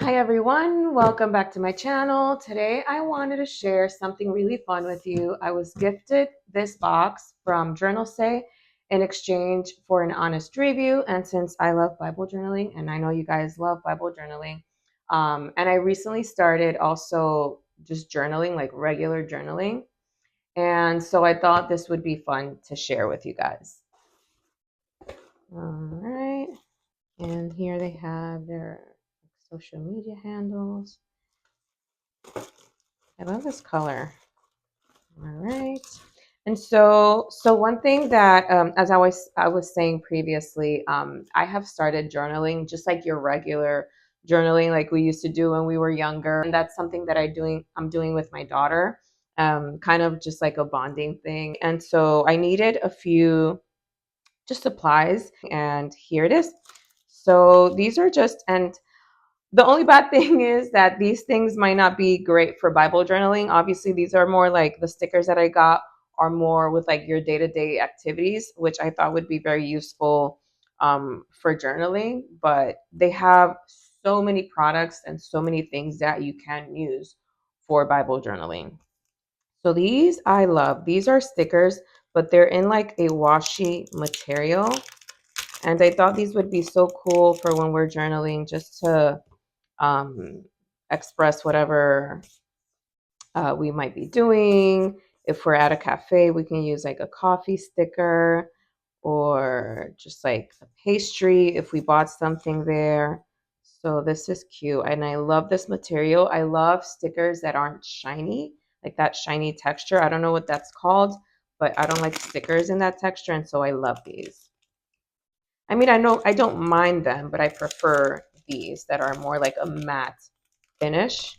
Hi everyone, welcome back to my channel. Today I wanted to share something really fun with you. I was gifted this box from Journalsay in exchange for an honest review, and since I love Bible journaling and I know you guys love Bible journaling, and I recently started also just journaling, like regular journaling, and so I thought this would be fun to share with you guys. All right, and here they have their social media handles. I love this color. All right. And so one thing that, as I was saying previously, I have started journaling just like your regular journaling, like we used to do when we were younger, and that's something that I'm doing with my daughter, kind of just like a bonding thing. And so I needed a few just supplies, and here it is. So these are just, and the only bad thing is that these things might not be great for Bible journaling. Obviously, these are more like the stickers that I got are more with like your day-to-day activities, which I thought would be very useful for journaling. But they have so many products and so many things that you can use for Bible journaling. So these I love. These are stickers, but they're in like a washi material. And I thought these would be so cool for when we're journaling, just to um, express whatever we might be doing. If we're at a cafe, we can use like a coffee sticker or just like a pastry if we bought something there. So this is cute. And I love this material. I love stickers that aren't shiny, like that shiny texture. I don't know what that's called, but I don't like stickers in that texture. And so I love these. I mean, I know I don't mind them, but I prefer these that are more like a matte finish.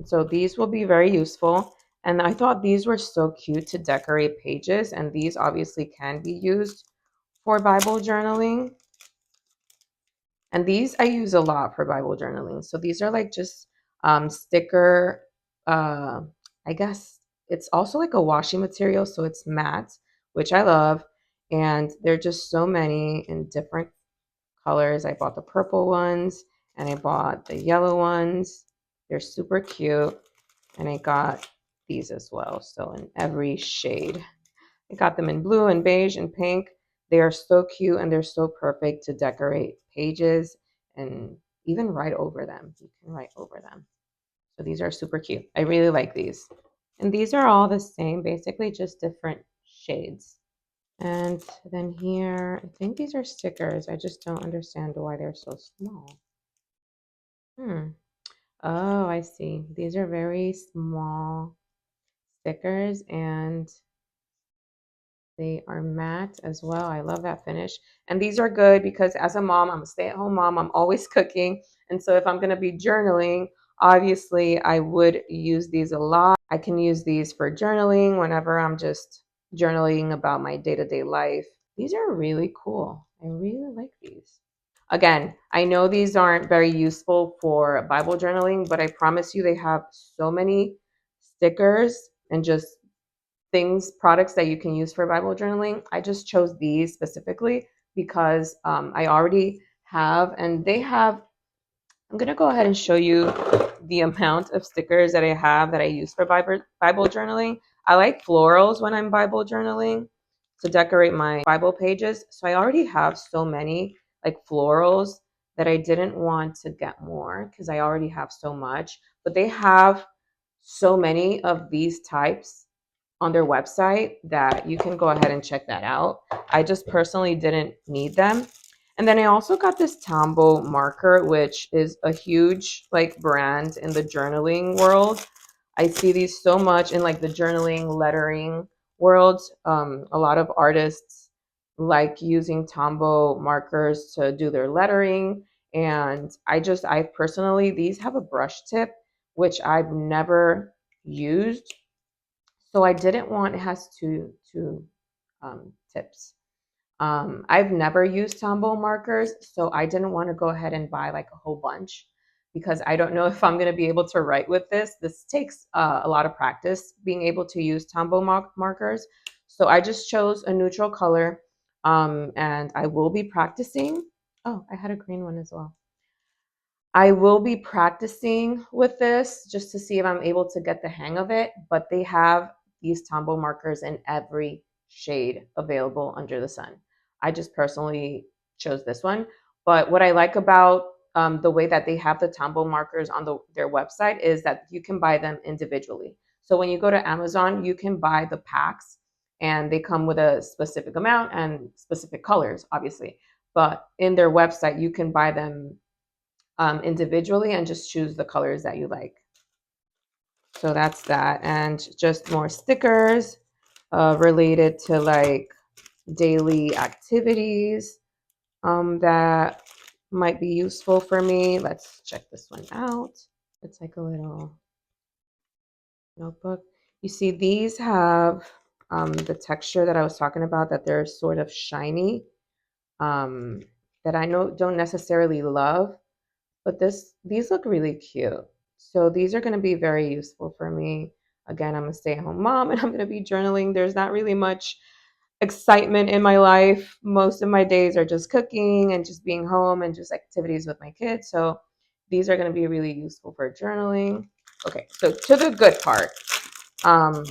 So these will be very useful. And I thought these were so cute to decorate pages. And these obviously can be used for Bible journaling. And these I use a lot for Bible journaling. So these are like just sticker, uh, I guess it's also like a washi material. So it's matte, which I love. And there are just so many in different colors. I bought the purple ones and I bought the yellow ones. They're super cute. And I got these as well. So in every shade. I got them in blue and beige and pink. They are so cute and they're so perfect to decorate pages and even write over them. You can write over them. So these are super cute. I really like these. And these are all the same, basically just different shades. And then here, I think these are stickers. I just don't understand why they're so small. Hmm. Oh, I see. These are very small stickers and they are matte as well. I love that finish. And these are good because as a mom, I'm a stay-at-home mom. I'm always cooking. And so if I'm going to be journaling, obviously I would use these a lot. I can use these for journaling whenever I'm just journaling about my day-to-day life. These are really cool. I really like these. Again, I know these aren't very useful for Bible journaling, but I promise you they have so many stickers and just things, products that you can use for Bible journaling. I just chose these specifically because I already have, and they have, I'm going to go ahead and show you the amount of stickers that I have that I use for Bible journaling. I like florals when I'm Bible journaling to decorate my Bible pages. So I already have so many like florals that I didn't want to get more because I already have so much. But they have so many of these types on their website that you can go ahead and check that out. I just personally didn't need them. And then I also got this Tombow marker, which is a huge like brand in the journaling world. I see these so much in like the journaling lettering world. A lot of artists like using Tombow markers to do their lettering. And I personally, these have a brush tip, which I've never used, so I didn't want, it has two tips. I've never used Tombow markers, so I didn't want to go ahead and buy like a whole bunch because I don't know if I'm going to be able to write with this. This takes a lot of practice being able to use Tombow markers. So I just chose a neutral color, and I will be practicing. Oh, I had a green one as well. I will be practicing with this just to see if I'm able to get the hang of it, but they have these Tombow markers in every shade available under the sun. I just personally chose this one. But what I like about the way that they have the Tombow markers on their website is that you can buy them individually. So when you go to Amazon, you can buy the packs and they come with a specific amount and specific colors, obviously. But in their website, you can buy them individually and just choose the colors that you like. So that's that. And just more stickers related to like daily activities that might be useful for me. Let's check this one out. It's like a little notebook. You see, these have the texture that I was talking about, that they're sort of shiny, um, that I know don't necessarily love. But these look really cute. So these are going to be very useful for me. Again, I'm a stay-at-home mom and I'm going to be journaling. There's not really much excitement in my life. Most of my days are just cooking and just being home and just activities with my kids. So these are going to be really useful for journaling. Okay, so to the good part. Um,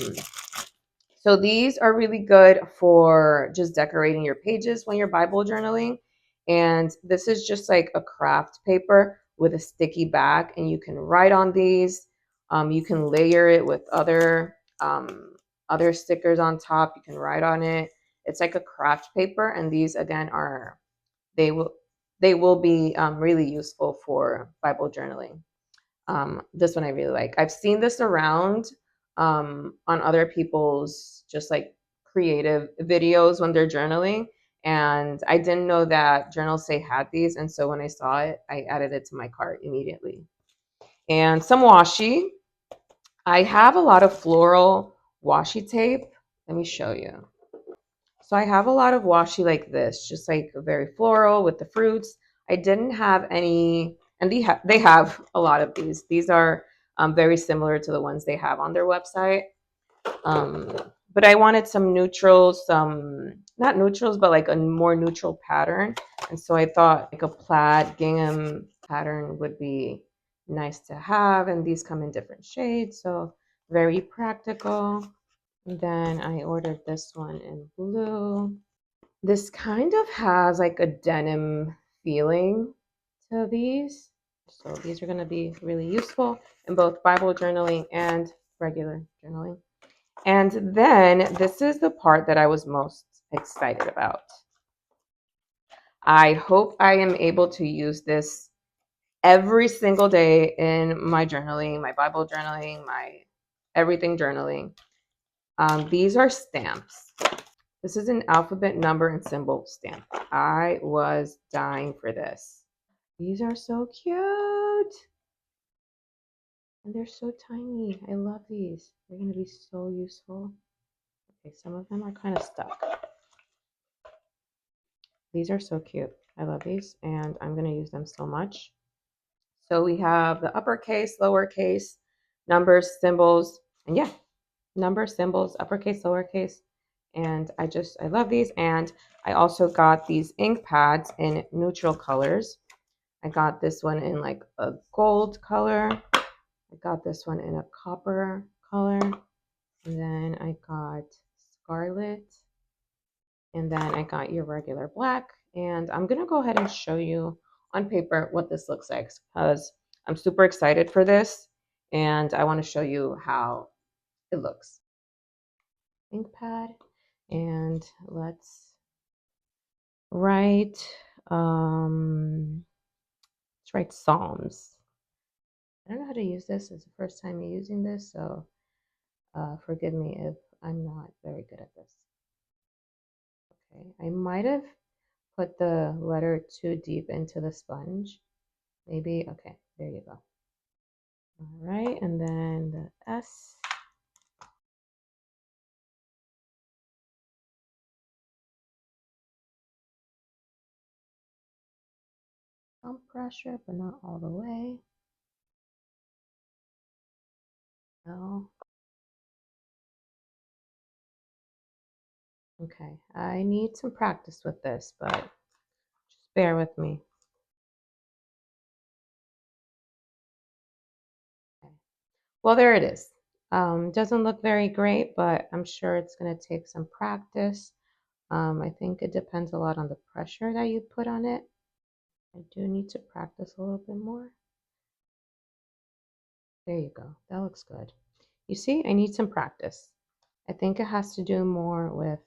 so these are really good for just decorating your pages when you're Bible journaling. And this is just like a craft paper with a sticky back, and you can write on these. You can layer it with other stickers on top. You can write on it. It's like a craft paper, and these again are they will they will be really useful for Bible journaling. This one I really like. I've seen this around on other people's just like creative videos when they're journaling. And I didn't know that Journalsay had these. And so when I saw it, I added it to my cart immediately. And some washi. I have a lot of floral washi tape. Let me show you. So I have a lot of washi like this, just like very floral with the fruits. I didn't have any, and they have a lot of these. These are very similar to the ones they have on their website. Um, but I wanted some neutrals, some not neutrals, but like a more neutral pattern. And so I thought like a plaid gingham pattern would be nice to have. And these come in different shades, so very practical. And then I ordered this one in blue. This kind of has like a denim feeling to these. So these are going to be really useful in both Bible journaling and regular journaling. And then this is the part that I was most excited about. I hope I am able to use this every single day in my journaling, my Bible journaling, my everything journaling. These are stamps. This is an alphabet, number, and symbol stamp. I was dying for this. These are so cute. And they're so tiny. I love these. They're going to be so useful. Okay, some of them are kind of stuck. These are so cute. I love these, and I'm going to use them so much. So we have the uppercase, lowercase, numbers, symbols, and yeah, numbers, symbols, uppercase, lowercase. And I love these. And I also got these ink pads in neutral colors. I got this one in like a gold color. I got this one in a copper color. And then I got scarlet. And then I got your regular black. And I'm going to go ahead and show you on paper what this looks like, because I'm super excited for this. And I want to show you how it looks. Ink pad. And let's write, let's write Psalms. I don't know how to use this. It's the first time using this, so forgive me if I'm not very good at this. Okay, I might have put the letter too deep into the sponge. Maybe, okay, there you go. All right, and then the S. Some pressure, but not all the way. No. Okay, I need some practice with this, but just bear with me. Well, there it is. Doesn't look very great, but I'm sure it's going to take some practice. I think it depends a lot on the pressure that you put on it. I do need to practice a little bit more. There you go. That looks good. You see, I need some practice. I think it has to do more with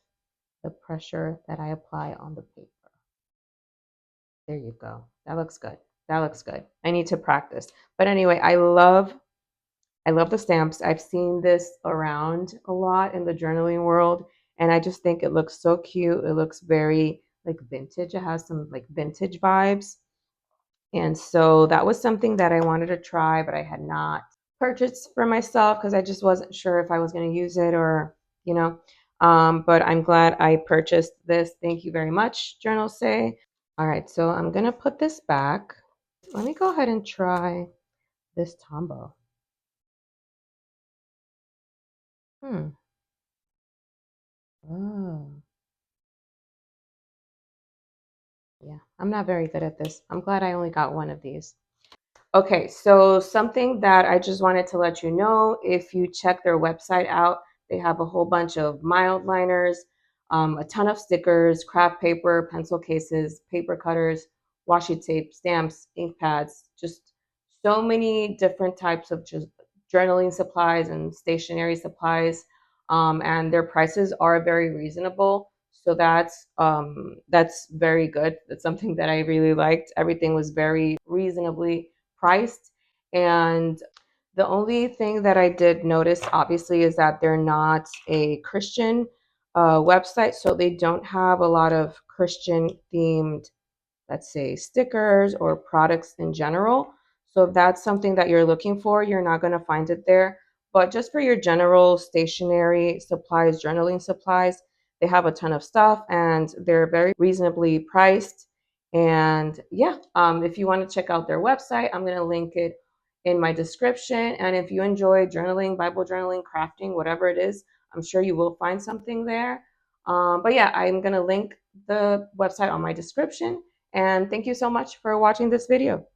the pressure that I apply on the paper. There you go. That looks good. That looks good. I need to practice. But anyway, I love the stamps. I've seen this around a lot in the journaling world, and I just think it looks so cute. It looks very like vintage. It has some like vintage vibes. And so that was something that I wanted to try, but I had not purchased for myself because I just wasn't sure if I was going to use it or, you know. But I'm glad I purchased this. Thank you very much, Journalsay. All right, so I'm going to put this back. Let me go ahead and try this Tombow. Hmm. Oh. Yeah, I'm not very good at this. I'm glad I only got one of these. Okay, so something that I just wanted to let you know, if you check their website out, they have a whole bunch of mild liners, a ton of stickers, craft paper, pencil cases, paper cutters, washi tape, stamps, ink pads, just so many different types of just journaling supplies and stationery supplies. And their prices are very reasonable. So that's very good. That's something that I really liked. Everything was very reasonably priced. And the only thing that I did notice, obviously, is that they're not a Christian website, so they don't have a lot of Christian themed, let's say, stickers or products in general. So if that's something that you're looking for, you're not going to find it there. But just for your general stationery supplies, journaling supplies, they have a ton of stuff and they're very reasonably priced. And yeah, if you want to check out their website, I'm going to link it in my description. And if you enjoy journaling, Bible journaling, crafting, whatever it is, I'm sure you will find something there. But yeah, I'm going to link the website on my description. And thank you so much for watching this video.